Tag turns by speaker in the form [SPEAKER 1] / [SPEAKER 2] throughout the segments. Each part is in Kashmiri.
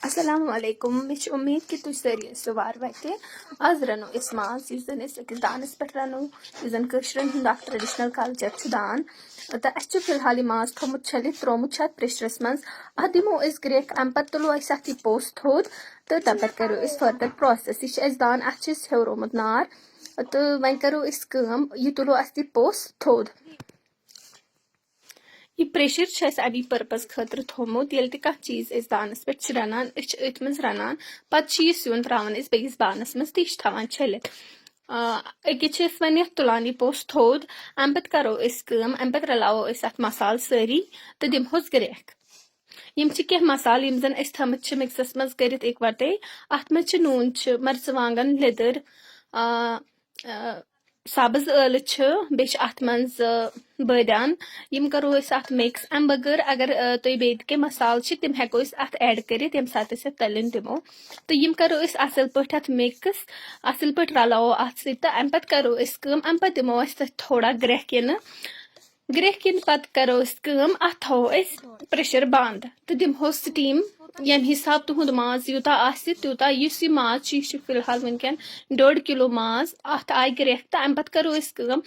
[SPEAKER 1] Assalamu alaikum. Mich उम्मीद कि तुझ सारी सवार वैते आज रनो इस मास युस जन इस अकिस दानस पेट रनो युस जन कश्मीर हिंद अक ट्रेडिशनल कल्चर छु दान त अस फिलहाल मास थोमुत छलित त्रोमुत छत प्रेशरस मंज दिमो इस ग्रेक अम पत तुलो इस अति पोस्ट थोद तो तब करो इस फर्दर प्रोसेस इस दान अच्छिस हेवरोमुत नार तो वन करो इस कम ये तुलो अस पोस्ट थोद ये प्रेशर अमी पर्पज खतर थोमुत ये चीज दानस पे रनान अथ मज रनान पे सिन त्रावान बेस बानस मज ती थवान छलित अके वन तुलान यह पोस्ट थोद अम पे करो अम पे रलावो अत मसाल सारी तो दिमहोस ग्रेख यम कह मसाल यम जन थमित मिक्सस मज कर इकवटे अत मज नून मर्चवांगन लिदर सब्ज ٲलہٕ چھِ بیٚیہِ چھِ اَتھ منٛز بٲدیان یِم کَرو أسۍ اَتھ مِکس اَمہِ بغٲر اگر تُہۍ بیٚیہِ تہِ کینٛہہ مصالہٕ چھِ تِم ہٮ۪کو أسۍ اَتھ ایڈ کٔرِتھ ییٚمہِ ساتہٕ أسۍ اَتھ تٔلِنۍ دِمو تہٕ یِم کَرو أسۍ اَصٕل پٲٹھۍ اَتھ مِکس اَصٕل پٲٹھۍ رلاوو اَتھ سۭتۍ تہٕ اَمہِ پَتہٕ کَرو أسۍ کٲم اَمہِ پَتہٕ دِمو أسۍ تَتھ تھوڑا گرٛٮ۪کھ یِنہٕ گرٛٮ۪کھ یِنہٕ پَتہٕ کَرو أسۍ کٲم اَتھ تھاوو أسۍ پریشر بنٛد تہٕ دِمہو سٹیٖم ییٚمہِ حِساب تُہُنٛد ماز یوٗتاہ آسہِ تیوٗتاہ یُس یہِ ماز چھُ یہِ چھُ فِلحال وٕنکٮ۪ن 1.5 کِلوٗ ماز اَتھ آیہِ گرٛٮ۪کھ تہٕ اَمہِ پَتہٕ کَرو أسۍ کٲم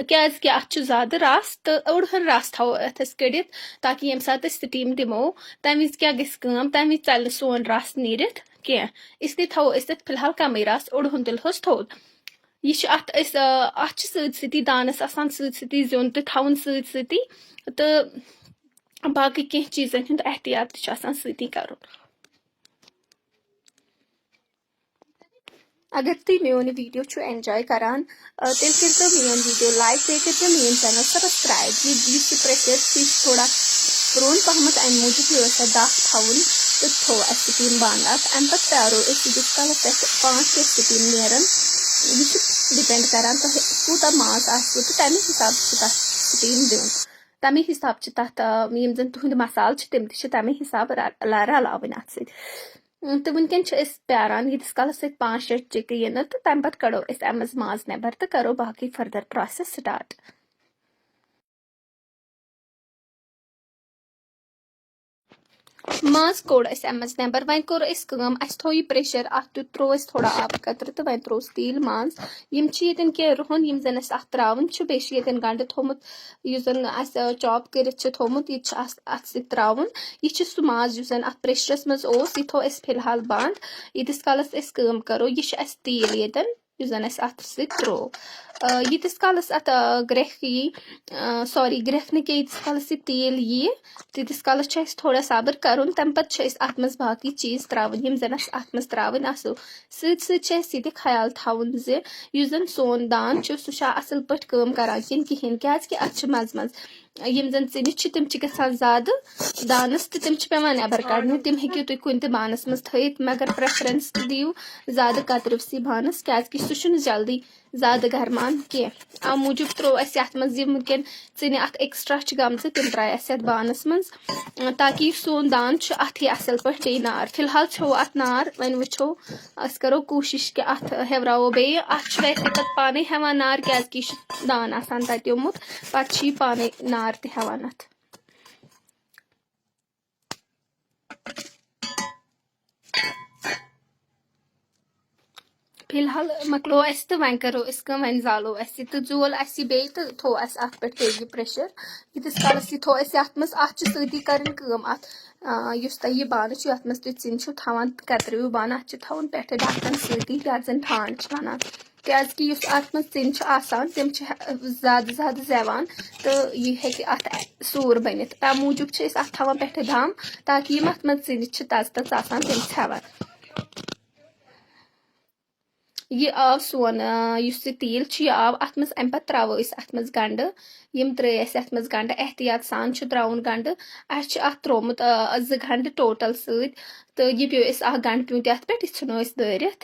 [SPEAKER 1] کیازکہِ اَتھ چھُ زیادٕ رَس تہٕ اوٚڑ رَس تھاوو اَتھ أسۍ کٔڑِتھ تاکہِ ییٚمہِ ساتہٕ أسۍ سٹیٖم دِمو تَمہِ وِزِ کیاہ گژھِ کٲم تَمہِ وِزِ ژَلہِ نہٕ سون رَس نیٖرِتھ کینٛہہ اسلیے تھاوو أسۍ تَتھ فِلحال کَمٕے رَس اوٚڑ تُلہوس تھوٚد یہِ چھُ اَتھ أسۍ اَتھ چھِ سۭتۍ سۭتی دانَس آسان سۭتۍ سۭتی زیُن تہِ تھاوُن سۭتۍ سۭتی تہٕ باقٕے کینٛہہ چیٖزَن ہُنٛد احتِیاط تہِ چھُ آسان سۭتی کَرُن اگر تُہۍ میون یہِ ویٖڈیو چھُ اٮ۪نجاے کران تیٚلہِ کٔرۍزیو میون ویٖڈیو لایک بیٚیہِ کٔرۍزیو میون چینل سبسکرایب یُس یہِ پریشر چھُ یہِ چھُ تھوڑا پرٛون پہمتھ اَمہِ موٗجوٗب یہِ ٲس اَتھ دَکھ تھاوُن تہٕ تھوٚو اَسہِ سٹیٖم بنٛد اَتھ اَمہِ پَتہٕ پیارو أسۍ ییٖتِس کالس اَسہِ 5-6 سٹیٖم نیران یہِ چھُ ڈِپٮ۪نٛڈ کران تۄہہِ کوٗتاہ ماز آسِوٕ تہٕ تَمے حِساب چھُ تَتھ سٹیٖم دیُن تَمے حِساب چھِ تَتھ یِم زَن تُہٕنٛدۍ مصالہٕ چھِ تِم تہِ چھِ تَمے حِساب رلاوٕنۍ اَتھ سۭتۍ تہٕ وٕنکٮ۪ن چھِ أسۍ پیاران ییٖتِس کالس سۭتۍ 5-6 چِکہٕ یِنہٕ تہٕ تَمہِ پَتہٕ کَڑو أسۍ اَمہِ منٛز ماز نٮ۪بر تہٕ کَرو باقٕے فٔردر پروسیس سٹارٹ ماز کوٚڑ اَسہِ اَمہِ منٛز نٮ۪بر وۄنۍ کوٚر اَسہِ کٲم اَسہِ تھوٚو یہِ پریشر اَتھ تروو اَسہِ تھوڑا آبہٕ قطرٕ تہٕ وۄنۍ ترووُس تیٖل منٛز یِم چھِ ییٚتٮ۪ن کینٛہہ رُہن یِم زَن اَسہِ اَتھ تراوٕنۍ چھُ بیٚیہِ چھُ ییٚتٮ۪ن گنڈٕ تھوٚمُت یُس زَن اَسہِ چاپ کٔرِتھ چھُ تھوٚمُت یہِ تہِ چھُ اَتھ سۭتۍ تراوُن یہِ چھُ سُہ ماز یُس زَن اَتھ پریشرس منٛز اوس یہِ تھوٚو اَسہِ فِلحال بنٛد ییٖتِس کالس أسۍ کٲم کرو یہِ چھُ اَسہِ تیٖل ییٚتٮ۪ن یُس زَن اَسہِ اَتھ سۭتۍ تروو ییٖتِس کالس اَتھ گرٛٮ۪کھ یی سوری گرٛٮ۪کھ نہٕ کینٛہہ ییٖتِس کالس یہِ تیٖل ییہِ تیٖتِس کالس چھُ اَسہِ تھوڑا صبر کرُن تَمہِ پَتہٕ چھُ اَسہِ اَتھ منٛز باقٕے چیٖز تراوٕنۍ یِم زَن اَسہِ اَتھ منٛز تراوٕنۍ آسو سۭتۍ سۭتۍ چھُ اَسہِ یہِ تہِ خیال تھاوُن زِ یُس زَن سون دان چھُ سُہ چھا اَصٕل پٲٹھۍ کٲم کران کِنہٕ کِہینۍ کیازِ کہِ اَتھ چھِ منٛزٕ منٛزٕ یِم زَن ژِنہِ چھِ تِم چھِ گژھان زیادٕ دانَس تہٕ تِم چھِ پیوان نٮ۪بر کَڑنہِ تِم ہیٚکِو تُہۍ کُنہِ تہِ بانَس منٛز تھٲیِتھ مگر پریفرنس دِیِو زیادٕ کترِوسٕے بانَس کیازِ کہِ سُہ چھُنہٕ جلدی زیادٕ گرمان کینٛہہ اَمہِ موٗجوٗب تروو اَسہِ یَتھ منٛز یِم وٕنکٮ۪ن ژِنہِ اَتھ ایٚکٕسٹرا چھِ گٔمژٕ تِم ترٛایہِ اَسہِ یَتھ بانَس منٛز تاکہِ یُس سون دان چھُ اَتھ یی اَصٕل پٲٹھۍ بیٚیہِ نار فِلحال چھوٚو اَتھ نار وۄنۍ وٕچھو أسۍ کَرو کوٗشِش کہِ اَتھ ہیٚوراوو بیٚیہِ اَتھ چھُ ویسے پَتہٕ پانَے ہٮ۪وان نار کیازِ کہِ یہِ چھُ دان آسان تَتیومُت پَتہٕ چھُ یہِ پانَے نار تہِ ہٮ۪وان اَتھ فِلحال مۄکلو اَسہِ تہٕ وۄنۍ کَرو أسۍ کٲم وۄنۍ زالو اَسہِ یہِ تہٕ زول اَسہِ یہِ بیٚیہِ تہٕ تھوٚو اَسہِ اَتھ پٮ۪ٹھ بیٚیہِ یہِ پریشر ییٖتِس کالس یہِ تھوٚو اَسہِ یَتھ منٛز اَتھ چھِ سۭتی کَرٕنۍ کٲم اَتھ یُس تۄہہِ یہِ بانہٕ چھُ یَتھ منٛز تُہۍ ژِنہِ چھِو تھاوان کترِو بانہٕ اَتھ چھُ تھاوُن پٮ۪ٹھٕ ڈَکَن سۭتی یَتھ زَن ٹھانٛڈ چھِ وَنان کیازِ کہِ یُس اَتھ منٛز ژِنہِ چھِ آسان تِم چھِ زیادٕ زیادٕ زٮ۪وان تہٕ یہِ ہیٚکہِ اَتھ سوٗر بٔنِتھ تَمہِ موٗجوٗب چھِ أسۍ اَتھ تھاوان پٮ۪ٹھٕ دَم تاکہِ یِم اَتھ منٛز ژِنہِ چھِ تَژٕ آسان تِم ژھٮ۪وان یہِ آو سون یُس یہِ تیٖل چھُ یہِ آو اَتھ منٛز اَمہِ پَتہٕ تراوو أسۍ اَتھ منٛز گنڈٕ یِم ترٲے اَسہِ اَتھ منٛز گنڈٕ احتِیاط سان چھُ تراوُن گنڈٕ اَسہِ چھُ اَتھ ترومُت 2 گنڈٕ ٹوٹل سۭتۍ تہٕ یہِ پیوٚو اَسہِ اکھ گنڈٕ پیوٗنٛت اَتھ پٮ۪ٹھ یہِ ژھٕنو أسۍ دٲرِتھ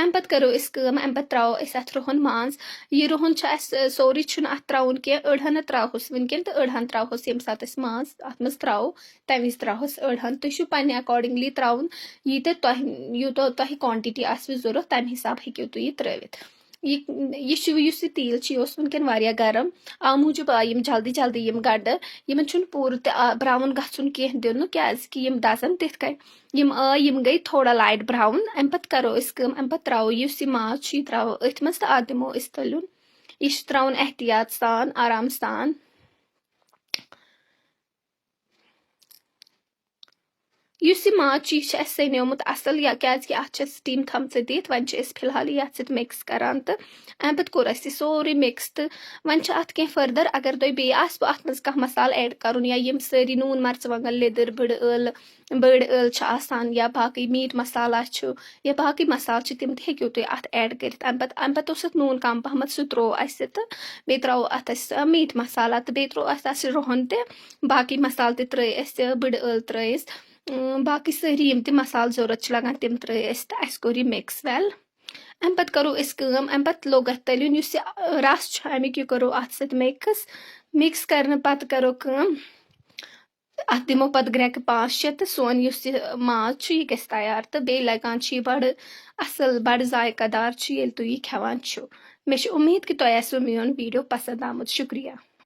[SPEAKER 1] अमि पत्त करो अस कम अमि पत्त त्रावो अस अथ रुहन माज ये रुहन छ अस सोरी छुन अथ त्राउन के अड़हन त्रावहोस वनकन तो अड़हन त्रावहोस यम सात अस माज अथ मज त्रावो तम विज त्रावहोस अड़हन तुम छु पन्ने अकॉर्डिंगली त्राउन यीते यूतो तोह क्वांटिटी आसि जरूरत तम हिसाब हेकियो तुम ये त्रवित ये तेल वनकन वारिया गरम आ मूजूब आयम जल्दी जल्दी यम गड्ड यमन छुन पूर ब्राउन गछुन कह दिन कि यम दजन तिथ कन यम गई थोड़ा लाइट ब्राउन अमि पत्त करो अस कम अमि पत्त त्रावो युस ये माज छु त्रावो अथ मज तो अत दिमो अस तलुन ये त्राउन एहतियात सान आराम सान युस ये माज छु अस सनेमुत असल या क्या अत स्टीम थमच दित वन फिलहाल ये अत मिक्स करान तो अमि पत्त कोर अस सोरे मिक्स तो वन अत कह फर्दर अगर तुम बे आसो अत मज कह मसाल ऐड करुन या यम सारी नून मर्चवांगन लिदर बड़ ٲल छ आसान या बाकी मीट मसाला छु या बाकी मसाल छु तिम हेकियो तुम अत ऐड करित अमि पत्त ओस नून कम पहमत सह त्रो अस तो बे त्रावो अत मीट मसाला तो बे त्रो अस रोहन ते बाकी मसाल ते त्रय अस बड़ ٲल त्रयस बाकी सारी यम ते मसाल जरूरत लगान तिम त्रय अस तो अस कोर ये मिक्स वेल अमि पत्त करो अस कम अमि पत्त लोग अथ तलुन युस ये रस छ अमिक ये करो अथ सत मिक्स करने पत्त करो कम अत दिमो पत्त ग्रेक 5-6 तो सोन युस ये माज छु ये गस तैयार तो बे लगान ये बड़ असल बड़ जायकादार छु येल तुम ये खेवान छु मे उम्मीद कि तुम आसो मेन वीडियो पसंद आमुत शुक्रिया।